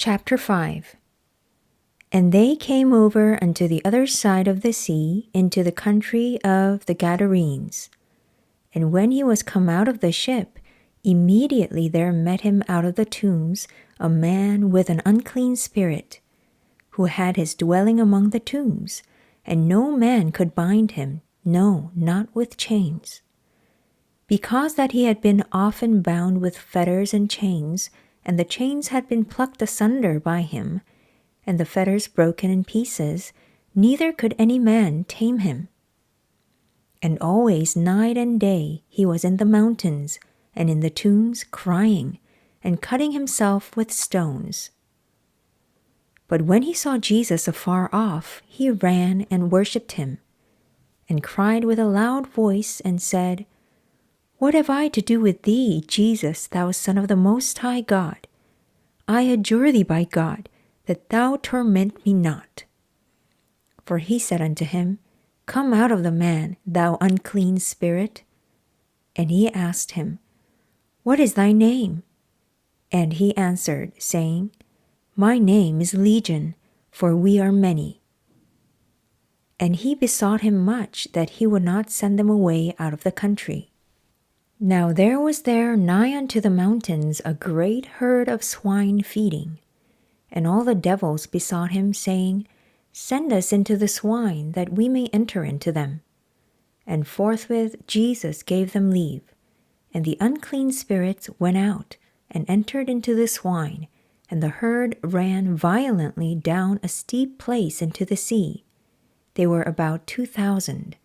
Chapter 5. And they came over unto the other side of the sea, into the country of the Gadarenes. And when he was come out of the ship, immediately there met him out of the tombs a man with an unclean spirit, who had his dwelling among the tombs, and no man could bind him, no, not with chains. Because that he had been often bound with fetters and chains, and the chains had been plucked asunder by him, and the fetters broken in pieces, neither could any man tame him. And always night and day he was in the mountains and in the tombs crying, and cutting himself with stones. But when he saw Jesus afar off, he ran and worshipped him, and cried with a loud voice, and said, What have I to do with thee, Jesus, thou Son of the Most High God? I adjure thee by God, that thou torment me not. For he said unto him, Come out of the man, thou unclean spirit. And he asked him, What is thy name? And he answered, saying, My name is Legion, for we are many. And he besought him much that he would not send them away out of the country. Now there was there nigh unto the mountains a great herd of swine feeding. And all the devils besought him, saying, Send us into the swine, that we may enter into them. And forthwith Jesus gave them leave. And the unclean spirits went out, and entered into the swine, and the herd ran violently down a steep place into the sea. They were about 2,000,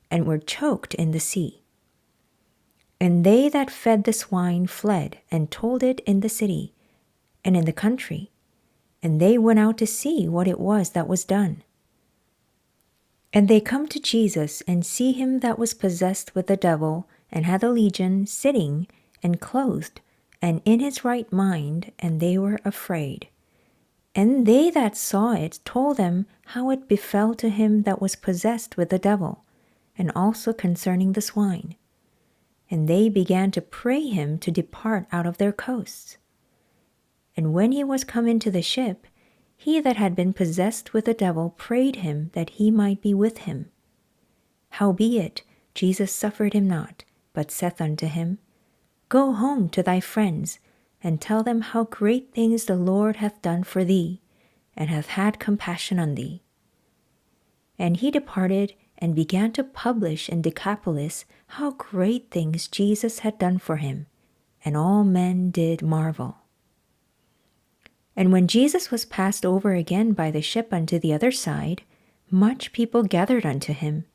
and were choked in the sea. And they that fed the swine fled, and told it in the city, and in the country. And they went out to see what it was that was done. And they come to Jesus, and see him that was possessed with the devil, and had a legion, sitting, and clothed, and in his right mind, and they were afraid. And they that saw it told them how it befell to him that was possessed with the devil, and also concerning the swine. And they began to pray him to depart out of their coasts. And when he was come into the ship, he that had been possessed with the devil prayed him that he might be with him. Howbeit Jesus suffered him not, but saith unto him, Go home to thy friends, and tell them how great things the Lord hath done for thee, and hath had compassion on thee. And he departed, and began to publish in Decapolis how great things Jesus had done for him, and all men did marvel. And when Jesus was passed over again by the ship unto the other side, much people gathered unto him,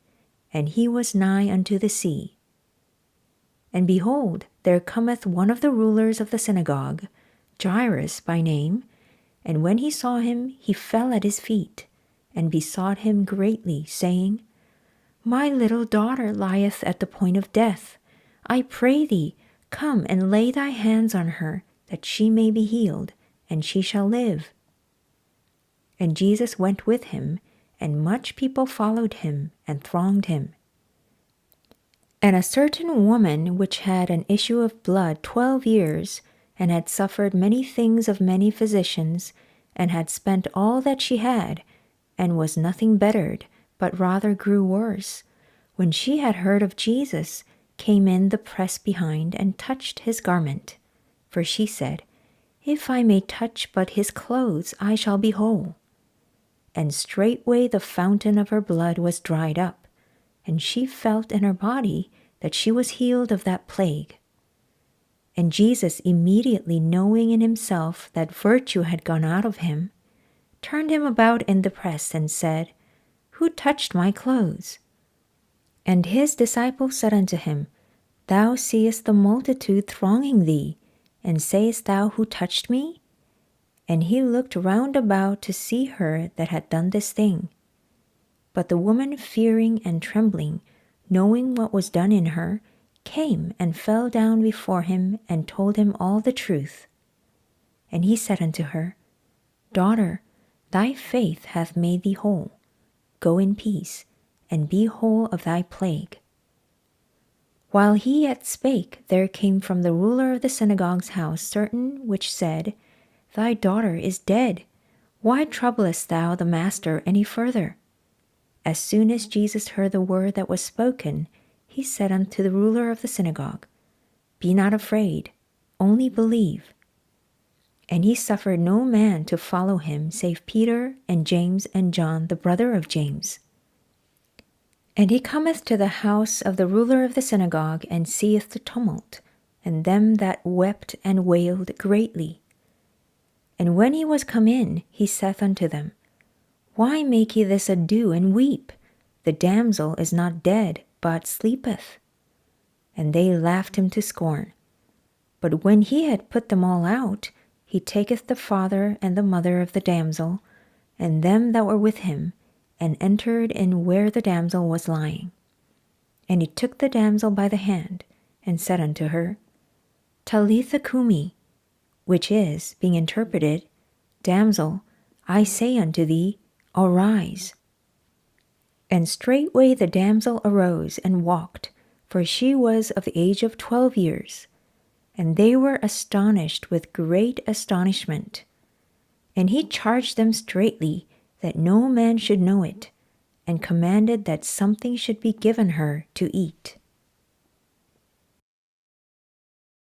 and he was nigh unto the sea. And behold, there cometh one of the rulers of the synagogue, Jairus by name, and when he saw him, he fell at his feet, and besought him greatly, saying, My little daughter lieth at the point of death. I pray thee, come and lay thy hands on her, that she may be healed, and she shall live. And Jesus went with him, and much people followed him, and thronged him. And a certain woman which had an issue of blood 12 years, and had suffered many things of many physicians, and had spent all that she had, and was nothing bettered, but rather grew worse, when she had heard of Jesus, came in the press behind, and touched his garment. For she said, If I may touch but his clothes, I shall be whole. And straightway the fountain of her blood was dried up, and she felt in her body that she was healed of that plague. And Jesus, immediately knowing in himself that virtue had gone out of him, turned him about in the press, and said, Who touched my clothes? And his disciples said unto him, Thou seest the multitude thronging thee, and sayest thou, Who touched me? And he looked round about to see her that had done this thing. But the woman, fearing and trembling, knowing what was done in her, came and fell down before him, and told him all the truth. And he said unto her, Daughter, thy faith hath made thee whole. Go in peace, and be whole of thy plague. While he yet spake, there came from the ruler of the synagogue's house certain which said, Thy daughter is dead. Why troublest thou the master any further? As soon as Jesus heard the word that was spoken, he said unto the ruler of the synagogue, Be not afraid, only believe. And he suffered no man to follow him save Peter and James and John, the brother of James. And he cometh to the house of the ruler of the synagogue, and seeth the tumult, and them that wept and wailed greatly. And when he was come in, he saith unto them, Why make ye this ado, and weep? The damsel is not dead, but sleepeth. And they laughed him to scorn. But when he had put them all out, he taketh the father and the mother of the damsel, and them that were with him, and entered in where the damsel was lying. And he took the damsel by the hand, and said unto her, Talitha cumi, which is, being interpreted, Damsel, I say unto thee, arise. And straightway the damsel arose and walked, for she was of the age of 12 years. And they were astonished with great astonishment. And he charged them straitly that no man should know it, and commanded that something should be given her to eat.